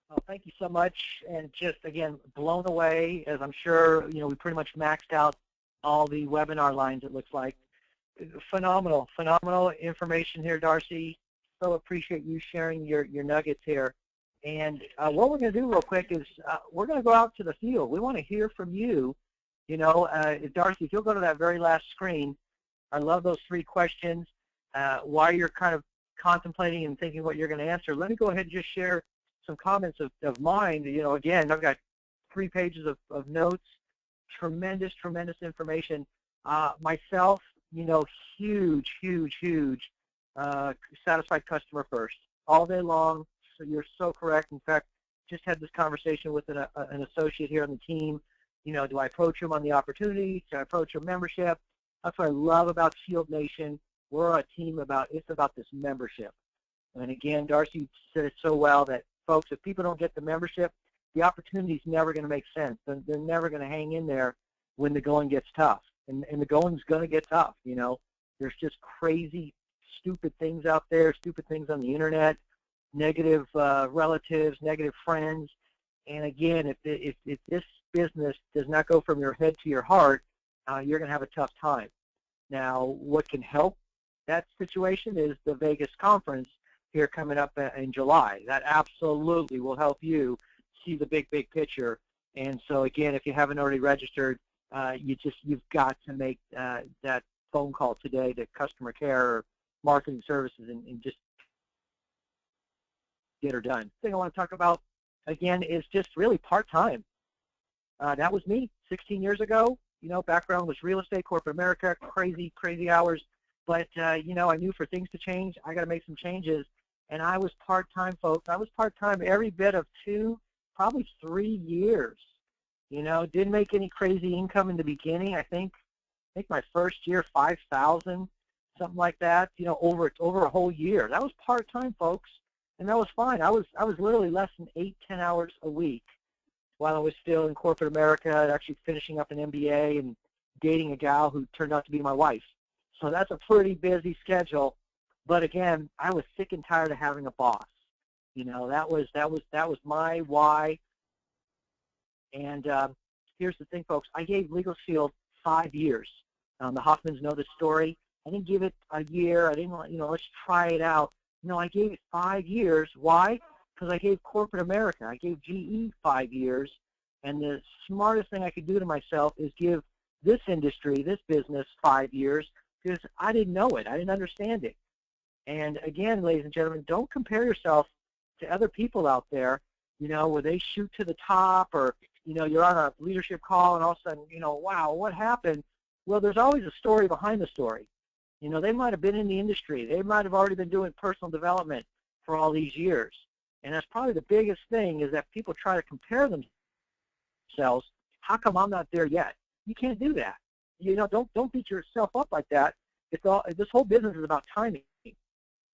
Oh, thank you so much, and just, again, blown away, as I'm sure, we pretty much maxed out all the webinar lines, it looks like. Phenomenal information here, Darcy. So appreciate you sharing your nuggets here. And what we're going to do real quick is we're going to go out to the field. We want to hear from you. Darcy, if you'll go to that very last screen, I love those three questions. While you're kind of contemplating and thinking what you're going to answer, let me go ahead and just share some comments of mine. Again, I've got 3 pages of notes, tremendous information. Myself, huge satisfied customer first all day long. So you're so correct. In fact, just had this conversation with an associate here on the team. Do I approach them on the opportunity? Do I approach a membership? That's what I love about ShieldNation. We're a team it's about this membership. And again, Darcy said it so well that, folks, if people don't get the membership, the opportunity's never going to make sense. They're never going to hang in there when the going gets tough. And the going's going to get tough, There's just crazy, stupid things out there, stupid things on the internet, negative relatives, negative friends. And again, if this business does not go from your head to your heart, you're going to have a tough time. Now, what can help that situation is the Vegas conference here coming up in July. That absolutely will help you see the big picture. And so again, if you haven't already registered, you've got to make that phone call today to customer care or marketing services and just get her done. The thing I want to talk about again is just really part-time. That was me 16 years ago. Background was real estate, corporate America, crazy hours. But, I knew for things to change, I got to make some changes. And I was part-time, folks. I was part-time every bit of 2, probably 3 years. Didn't make any crazy income in the beginning. I think my first year, $5,000, something like that, over a whole year. That was part-time, folks. And that was fine. I was literally less than 8-10 hours a week while I was still in corporate America, actually finishing up an MBA and dating a gal who turned out to be my wife. So that's a pretty busy schedule. But again, I was sick and tired of having a boss. That was my why. And here's the thing, folks. I gave LegalShield 5 years. The Hoffmans know the story. I didn't give it a year. I didn't, let's try it out. No, I gave it 5 years. Why? Because I gave corporate America, I gave GE 5 years, and the smartest thing I could do to myself is give this industry, this business 5 years, because I didn't know it. I didn't understand it. And again, ladies and gentlemen, don't compare yourself to other people out there, where they shoot to the top, or, you're on a leadership call and all of a sudden, wow, what happened? Well, there's always a story behind the story. They might have been in the industry. They might have already been doing personal development for all these years. And that's probably the biggest thing, is that people try to compare themselves. How come I'm not there yet? You can't do that. Don't beat yourself up like that. This whole business is about timing.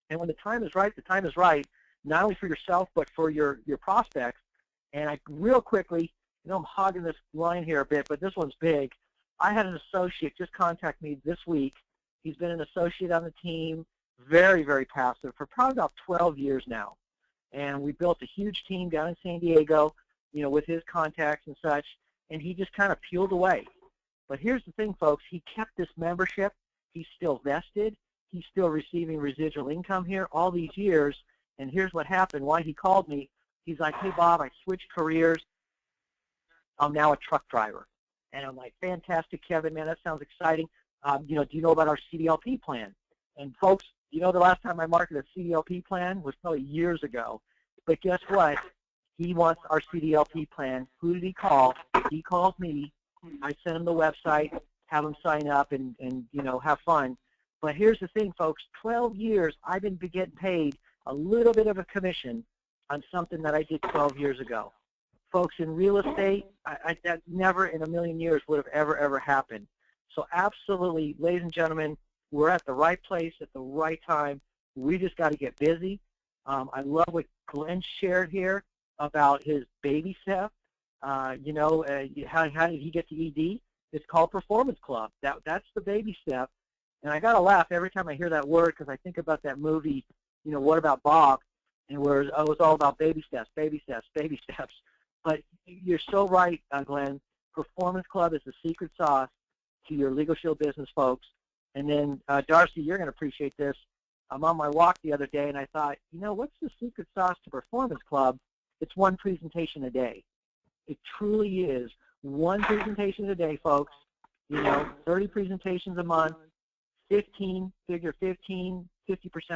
And when the time is right, the time is right, not only for yourself, but for your prospects. And I real quickly, I'm hogging this line here a bit, but this one's big. I had an associate just contact me this week. He's been an associate on the team, very, very passive, for probably about 12 years now. And we built a huge team down in San Diego, with his contacts and such, and he just kind of peeled away. But here's the thing, folks. He kept this membership. He's still vested. He's still receiving residual income here all these years. And here's what happened. Why he called me, he's like, hey, Bob, I switched careers. I'm now a truck driver. And I'm like, fantastic, Kevin, man, that sounds exciting. Do you know about our CDLP plan? And folks, the last time I marketed a CDLP plan was probably years ago. But guess what? He wants our CDLP plan. Who did he call? He called me. I sent him the website, have him sign up and have fun. But here's the thing, folks. 12 years, I've been getting paid a little bit of a commission on something that I did 12 years ago. Folks, in real estate, that never in a million years would have ever happened. So absolutely, ladies and gentlemen, we're at the right place at the right time. We just got to get busy. I love what Glenn shared here about his baby step. How did he get to ED? It's called Performance Club. That's the baby step. And I got to laugh every time I hear that word, because I think about that movie, What About Bob, and where it was all about baby steps, baby steps, baby steps. But you're so right, Glenn. Performance Club is the secret sauce to your LegalShield business, folks. And then, Darcy, you're going to appreciate this. I'm on my walk the other day, and I thought, what's the secret sauce to Performance Club? It's one presentation a day. It truly is. One presentation a day, folks. 30 presentations a month, 50%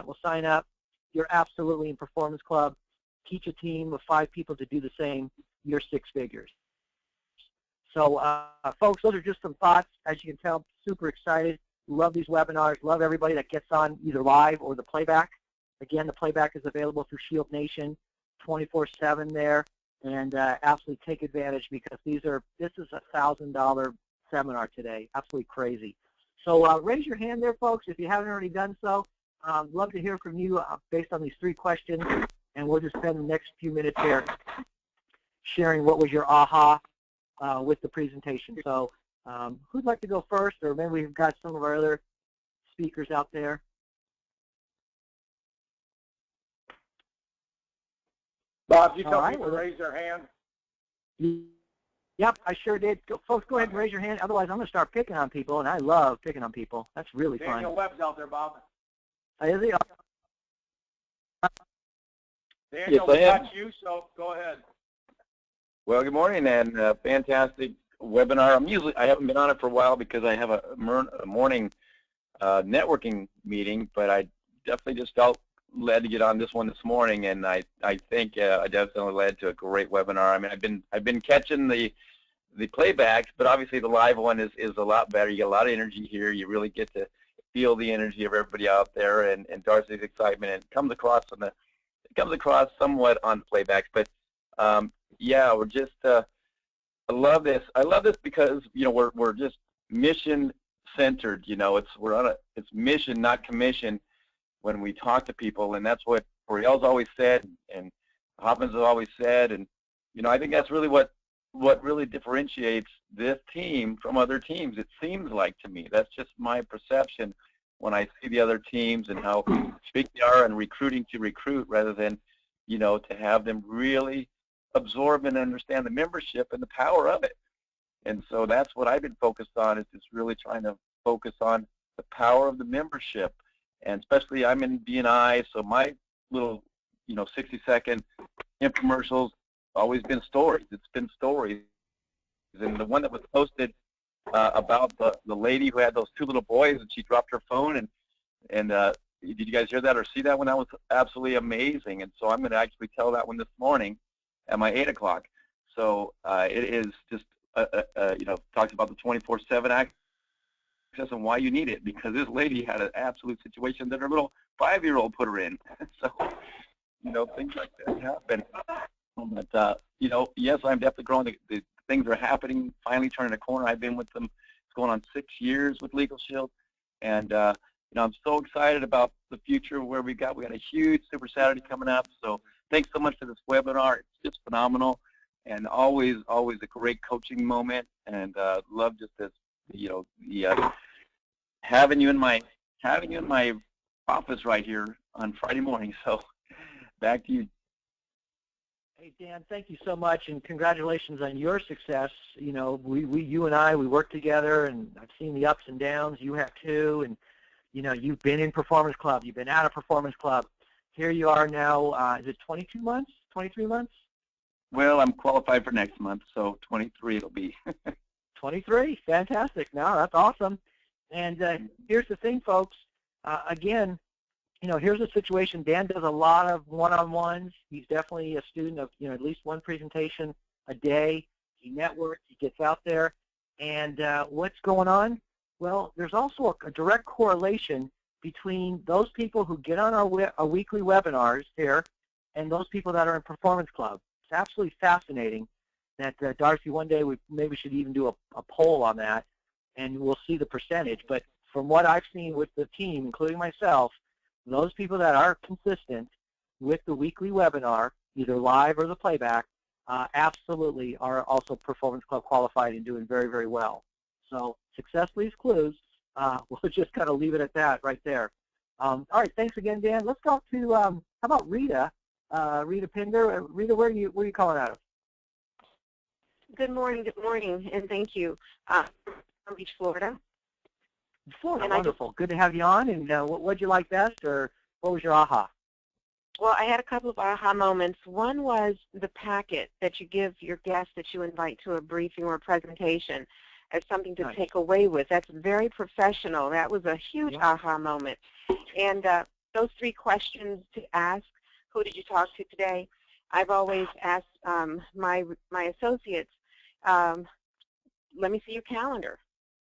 will sign up. You're absolutely in Performance Club. Teach a team of 5 people to do the same. You're 6 figures. So, folks, those are just some thoughts. As you can tell, super excited. Love these webinars. Love everybody that gets on either live or the playback. Again, the playback is available through ShieldNation 24/7 there. And absolutely take advantage, because this is a $1,000 seminar today. Absolutely crazy. So raise your hand there, folks, if you haven't already done so. Love to hear from you based on these 3 questions. And we'll just spend the next few minutes here sharing what was your aha with the presentation. So who'd like to go first? Or maybe we've got some of our other speakers out there. Bob, you tell people to raise their hand? Yep, I sure did. Folks, go ahead and raise your hand. Otherwise, I'm going to start picking on people, and I love picking on people. That's really fun. Daniel Webb's out there, Bob. Is he? Daniel, we got you, so go ahead. Well, good morning, and fantastic webinar. I haven't been on it for a while because I have a morning networking meeting, but I definitely just felt led to get on this one this morning, and I think I definitely led to a great webinar. I mean, I've been catching the playbacks, but obviously the live one is a lot better. You get a lot of energy here. You really get to feel the energy of everybody out there, and Darcy's excitement. And it comes across somewhat on playbacks, but yeah, we're just I love this. I love this because we're just mission centered. It's mission, not commission, when we talk to people, and that's what Brielle's always said, and Hoffman's has always said, and I think that's really what really differentiates this team from other teams. It seems like to me, that's just my perception when I see the other teams and how big they are and recruiting to recruit rather than to have them really absorb and understand the membership and the power of it. And so that's what I've been focused on, is just really trying to focus on the power of the membership. And especially I'm in B&I, so my little, 60-second infomercials always been stories. It's been stories. And the one that was posted about the lady who had those two little boys and she dropped her phone, and did you guys hear that or see that one? That was absolutely amazing. And so I'm going to actually tell that one this morning at my 8 o'clock. So it is just, talks about the 24/7 access and why you need it, because this lady had an absolute situation that her little 5-year-old put her in. So, things like that happen. But, yes, I'm definitely growing. The things are happening, finally turning a corner. I've been with them. It's going on 6 years with LegalShield. And, I'm so excited about the future where we got a huge Super Saturday coming up. So thanks so much for this webinar. It's just phenomenal, and always a great coaching moment. And love just this, having you in my office right here on Friday morning. So back to you. Hey, Dan, thank you so much, and congratulations on your success. You and I, we work together, and I've seen the ups and downs. You have too, and you've been in Performance Club, you've been out of Performance Club. Here you are now. Is it 22 months, 23 months? Well, I'm qualified for next month, so 23 it'll be. 23, fantastic. No, that's awesome. And here's the thing, folks. Again, here's a situation. Dan does a lot of one-on-ones. He's definitely a student of, at least one presentation a day. He networks. He gets out there. And what's going on? Well, there's also a direct correlation between those people who get on our weekly webinars here and those people that are in Performance Club. It's absolutely fascinating that, Darcy, one day we maybe should even do a poll on that, and we'll see the percentage. But from what I've seen with the team, including myself, those people that are consistent with the weekly webinar, either live or the playback, absolutely are also Performance Club qualified and doing very, very well. So success leaves clues. We'll just kind of leave it at that right there. All right, thanks again, Dan. Let's go to, how about Rita? Rita Pinder. Rita, where are you calling out of? Good morning, and thank you. From Beach, Florida. Florida, wonderful. Good to have you on. And what'd you like best, or what was your aha? Well, I had a couple of aha moments. One was the packet that you give your guests that you invite to a briefing or a presentation as something to take away with. That's very professional. That was a huge aha moment. And those 3 questions to ask, who did you talk to today? I've always asked my associates, let me see your calendar.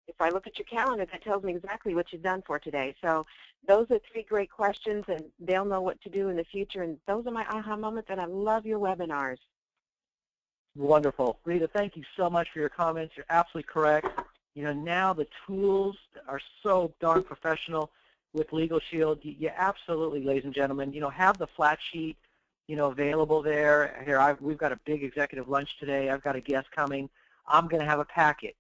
If I look at your calendar, that tells me exactly what you've done for today. So those are 3 great questions, and they'll know what to do in the future. And those are my aha moments, and I love your webinars. Wonderful. Rita, thank you so much for your comments. You're absolutely correct. Now the tools are so darn professional with LegalShield. You absolutely, ladies and gentlemen, have the flat sheet, available there. Here, we've got a big executive lunch today. I've got a guest coming. I'm going to have a packet.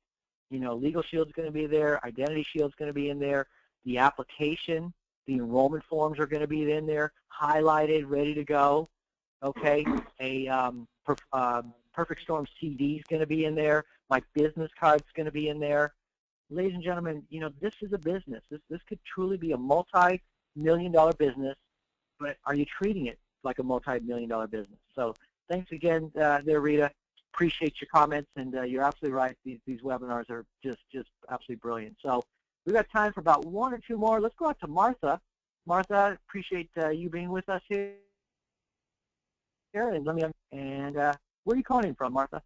LegalShield's going to be there. Identity Shield's going to be in there. The application, the enrollment forms are going to be in there, highlighted, ready to go. Okay, a Perfect Storm CD is going to be in there. My business card's going to be in there. Ladies and gentlemen, this is a business. This could truly be a multi-million-dollar business, but are you treating it like a multi-million-dollar business? So thanks again there, Rita. Appreciate your comments, and you're absolutely right. These webinars are just absolutely brilliant. So we've got time for about 1 or 2 more. Let's go out to Martha. Martha, appreciate you being with us here. And where are you calling from, Martha?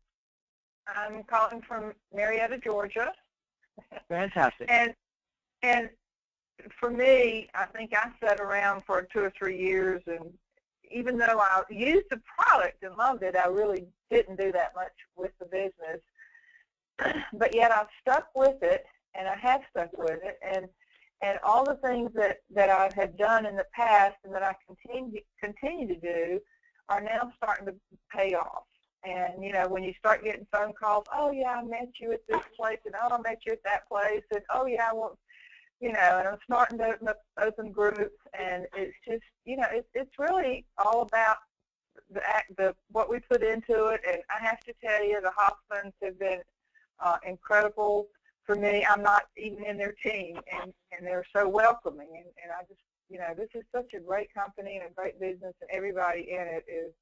I'm calling from Marietta, Georgia. Fantastic. And for me, I think I sat around for 2 or 3 years, and even though I used the product and loved it, I really didn't do that much with the business. But yet I've stuck with it, and I have stuck with it, and all the things that I had done in the past and that I continue to do are now starting to pay off. And, when you start getting phone calls, oh, yeah, I met you at this place, and oh, I met you at that place, and oh, yeah, I want, and I'm starting to open groups, and it's just, it's really all about the what we put into it. And I have to tell you, the Hoffmans have been incredible for me. I'm not even in their team, and they're so welcoming. And I just, this is such a great company and a great business, and everybody in it is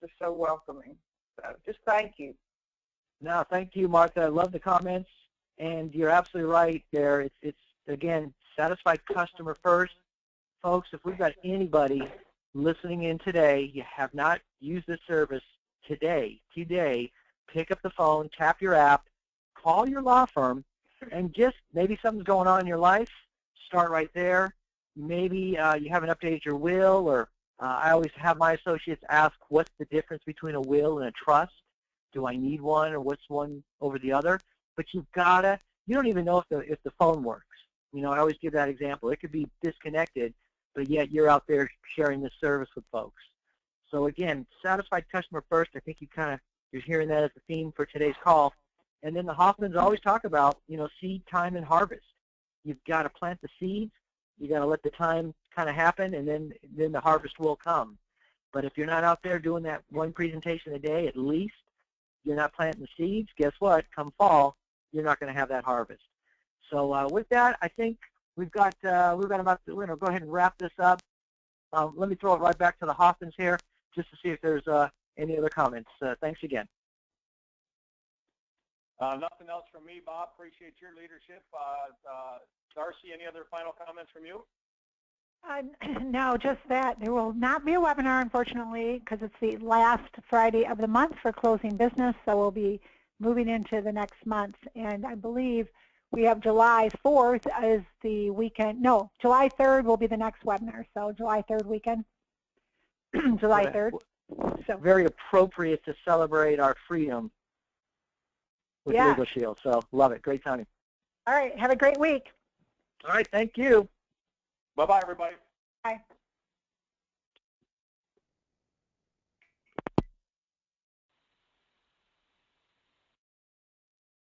just so welcoming. So just thank you. No, thank you, Martha. I love the comments, and you're absolutely right there. It's again, satisfied customer first. Folks, if we've got anybody listening in today, you have not used this service today, pick up the phone, tap your app, call your law firm, and just maybe something's going on in your life, start right there. Maybe you haven't updated your will, or I always have my associates ask, what's the difference between a will and a trust? Do I need one, or what's one over the other? But you don't even know if the phone works. I always give that example. It could be disconnected, but yet you're out there sharing this service with folks. So again, satisfied customer first. I think you're hearing that as the theme for today's call. And then the Hoffmans always talk about, seed time and harvest. You've got to plant the seeds. You got to let the time kind of happen, and then the harvest will come. But if you're not out there doing that one presentation a day, at least you're not planting the seeds. Guess what? Come fall, you're not going to have that harvest. So with that, I think we're going to go ahead and wrap this up. Let me throw it right back to the Hoffmans here, just to see if there's any other comments. Thanks again. Nothing else from me, Bob. Appreciate your leadership. Darcy, any other final comments from you? No, just that. There will not be a webinar, unfortunately, because it's the last Friday of the month for closing business, so we'll be moving into the next month. And I believe we have July 4th as the weekend. No, July 3rd will be the next webinar, so July 3rd weekend. July 3rd. So very appropriate to celebrate our freedom with LegalShield. So love it. Great timing. All right. Have a great week. All right. Thank you. Bye-bye, everybody. Bye.